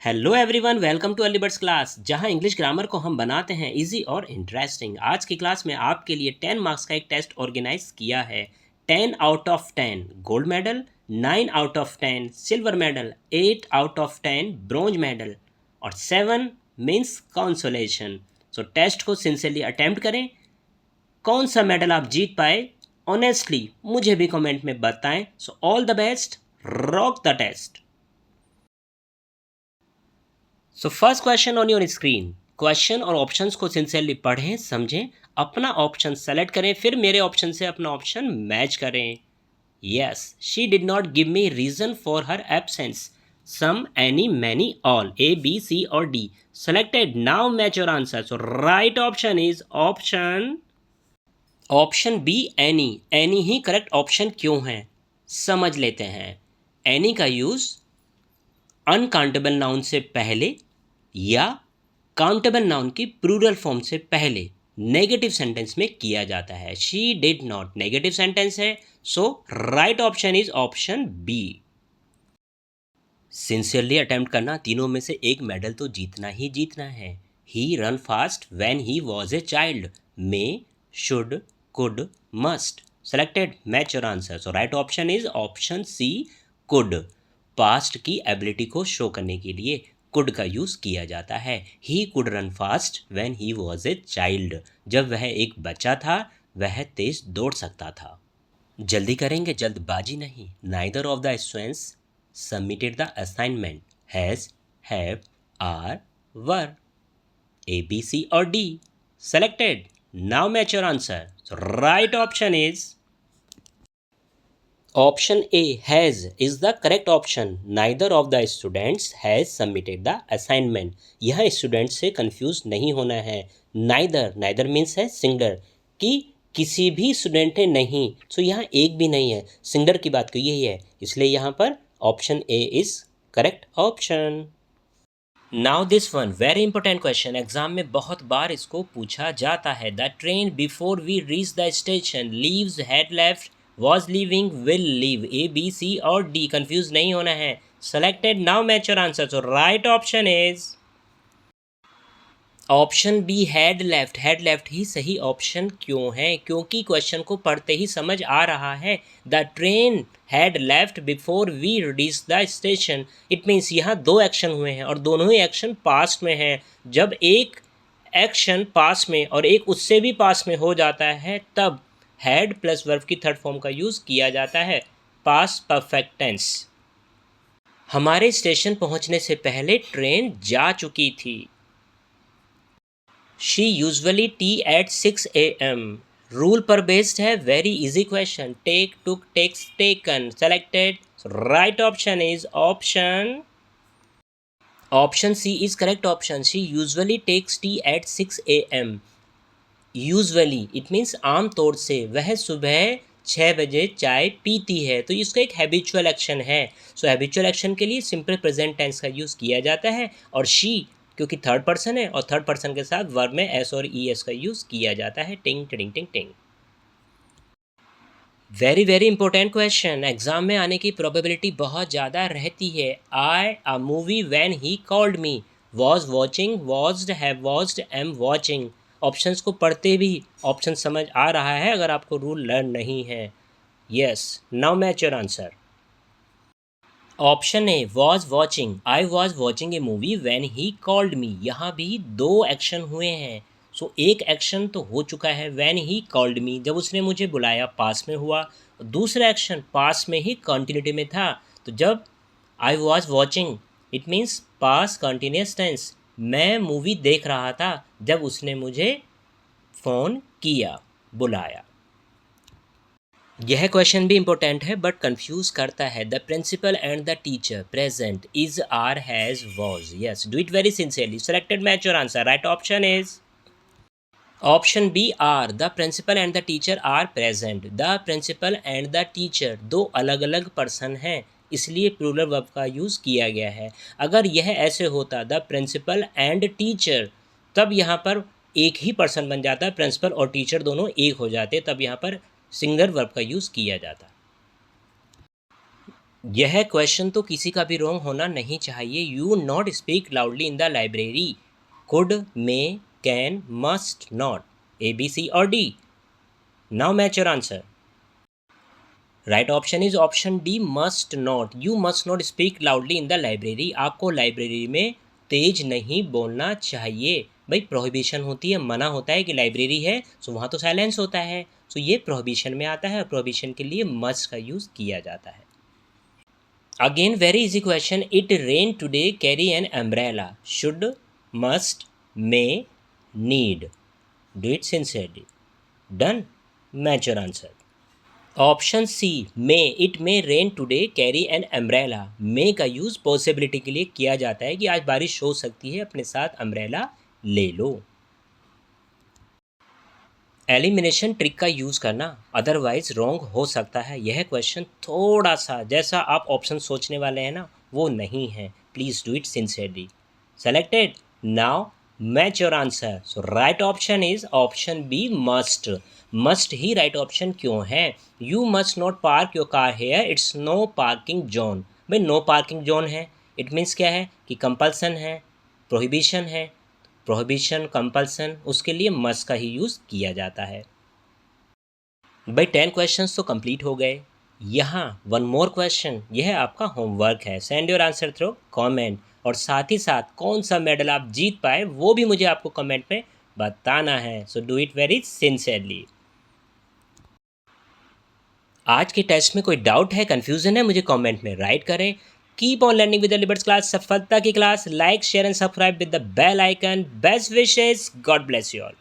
Hello everyone, welcome too early birds class, जहां English grammar को हम बनाते हैं इजी और इंटरेस्टिंग। आज की क्लास में आपके लिए 10 मार्क्स का एक टेस्ट ऑर्गेनाइज किया है। 10 out of 10 gold medal, 9 out of 10 silver medal, 8 out of 10 bronze medal और 7 मीन्स कंसोलेशन। सो टेस्ट को सिंसियरली अटेम्प्ट करें। कौन सा मेडल आप जीत पाए ऑनेस्टली मुझे भी कमेंट में बताएं। So all the best, rock the test. So first question on your screen. Question और ऑप्शंस को सिंसियरली पढ़ें, समझें, अपना ऑप्शन सेलेक्ट करें, फिर मेरे ऑप्शन से अपना ऑप्शन मैच करें। Yes, she did not give me reason for her absence. Some, any, many, all, A, B, C और D selected. Now match your answer. So right option is option B, any. Any ही correct option क्यों है समझ लेते हैं। Any का use uncountable noun से पहले या काउंटेबल नाउन की प्लूरल फॉर्म से पहले नेगेटिव सेंटेंस में किया जाता है। She did not negative sentence है, so right option is option B. Sincerely attempt करना, तीनों में से एक मेडल तो जीतना ही जीतना है। He run fast when he was a child. May, should, could, must selected. Match your answer. So right option is option C, could. Past की एबिलिटी को शो करने के लिए कुड का यूज़ किया जाता है। He could run fast when he was a child. जब वह एक बच्चा था वह तेज दौड़ सकता था। जल्दी करेंगे, जल्दबाजी नहीं। Neither of the students submitted the assignment. Has, have, are, were, A, B, C और D selected. Now match your answer. So right option is option A, has is the correct option. Neither of the students has submitted the assignment. यह students से confuse नहीं होना है। Neither, neither means है singular, कि किसी भी student ने नहीं। सो यहाँ एक भी नहीं है, सिंगलर की बात की यही है, इसलिए यहाँ पर option A is correct option. Now this one very important question, exam में बहुत बार इसको पूछा जाता है। The train before we reach the station leaves, had left, was leaving, will leave. A, B, C और डी कंफ्यूज नहीं होना है। Selected. Now match your answer. So right option is option B, had left. Had left ही सही option क्यों है? क्योंकि question को पढ़ते ही समझ आ रहा है the train had left before we reach the station. It means यहाँ दो एक्शन हुए हैं और दोनों ही एक्शन पास्ट में हैं। जब एक एक्शन पास में और एक उससे भी पास में हो जाता है तब हैड प्लस वर्ब की थर्ड फॉर्म का यूज़ किया जाता है, पास्ट परफेक्ट टेंस। हमारे स्टेशन पहुँचने से पहले ट्रेन जा चुकी थी। She usually tea at 6 AM। Rule पर बेस्ड है, very easy question. Take, took, takes, taken selected. Right option is option C is correct option. She usually takes tea at 6 AM। Usually it means आमतौर से वह सुबह 6 बजे चाय पीती है, तो इसका एक हैबिचुअल एक्शन है। सो हैबिचुअल एक्शन के लिए सिंपल प्रेजेंट टेंस का यूज़ किया जाता है और शी क्योंकि थर्ड पर्सन है और थर्ड पर्सन के साथ वर्ब में एस और ई एस का यूज़ किया जाता है। टिंग टिंग टिंग टिंग। Very very important question, exam में आने की प्रोबेबिलिटी बहुत ज़्यादा रहती है। I a movie when he called me, was watching, watched, have watched, am watching. Options को पढ़ते भी ऑप्शन समझ आ रहा है अगर आपको रूल लर्न नहीं है। Yes, now match your answer. Option A, was watching. I was watching A movie when he called मी। यहाँ भी दो एक्शन हुए हैं। सो एक एक्शन तो हो चुका है व्हेन ही कॉल्ड मी, जब उसने मुझे बुलाया, पास में हुआ। दूसरा एक्शन पास में ही कंटिन्यूटी में था। तो जब I was watching it means past continuous tense, मैं मूवी देख रहा था जब उसने मुझे फ़ोन किया, बुलाया। यह क्वेश्चन भी इंपॉर्टेंट है बट कंफ्यूज करता है। The principal and the teacher present, is, are, has, was. Yes, do it very sincerely. Selected. Match your answer. Right option is option B, are. The principal and the teacher are present. The principal and the teacher दो अलग अलग person हैं, इसलिए plural verb का use किया गया है। अगर यह ऐसे होता द प्रिंसिपल एंड टीचर, तब यहाँ पर एक ही पर्सन बन जाता, प्रिंसिपल और टीचर दोनों एक हो जाते, तब यहाँ पर सिंगुलर वर्ब का यूज़ किया जाता। यह क्वेश्चन तो किसी का भी रॉन्ग होना नहीं चाहिए. You not speak loudly in the library. Could, may, can, must, not. A, B, C और D. Now match your answer. Right option is option D, must not. You must not speak loudly in the library. आपको library में तेज नहीं बोलना चाहिए. भाई prohibition होती है, मना होता है कि लाइब्रेरी है सो वहाँ तो साइलेंस होता है. सो ये प्रोहिबिशन में आता है और प्रोहिबिशन के लिए मस्ट का यूज़ किया जाता है. Again very easy question. It rain today, carry an umbrella. Should, must, may, need. Do it sincerely. Done. Match your answer. Option C, may. It may rain today, carry an umbrella. May का use possibility के लिए किया जाता है कि आज बारिश हो सकती है, अपने साथ अम्ब्रेला ले लो. एलिमिनेशन ट्रिक का यूज़ करना, अदरवाइज रॉन्ग हो सकता है. यह क्वेश्चन थोड़ा सा जैसा आप ऑप्शन सोचने वाले हैं ना वो नहीं है. Please do it sincerely. Selected. Now match your answer. So right option is option B, must. Must ही राइट ऑप्शन क्यों है? You must not park your car here, it's no parking zone. भाई नो पार्किंग जोन है, it means क्या है कि compulsion है, prohibition है. प्रोहिबिशन, कंपल्सन, उसके लिए मस्ट का ही यूज़ किया जाता है. भाई 10 क्वेश्चंस तो कंप्लीट हो गए. यहाँ वन मोर क्वेश्चन, यह आपका होमवर्क है. Send your answer through comment. और साथ ही साथ कौन सा मेडल आप जीत पाए वो भी मुझे आपको कमेंट में बताना है. So do it very sincerely. आज के टेस्ट में कोई डाउट है, कन्फ्यूज़न है, मुझे कमेंट में राइट करें. Keep on learning with the Liberts class. सफलता की class. Like, share and subscribe with the bell icon. Best wishes. God bless you all.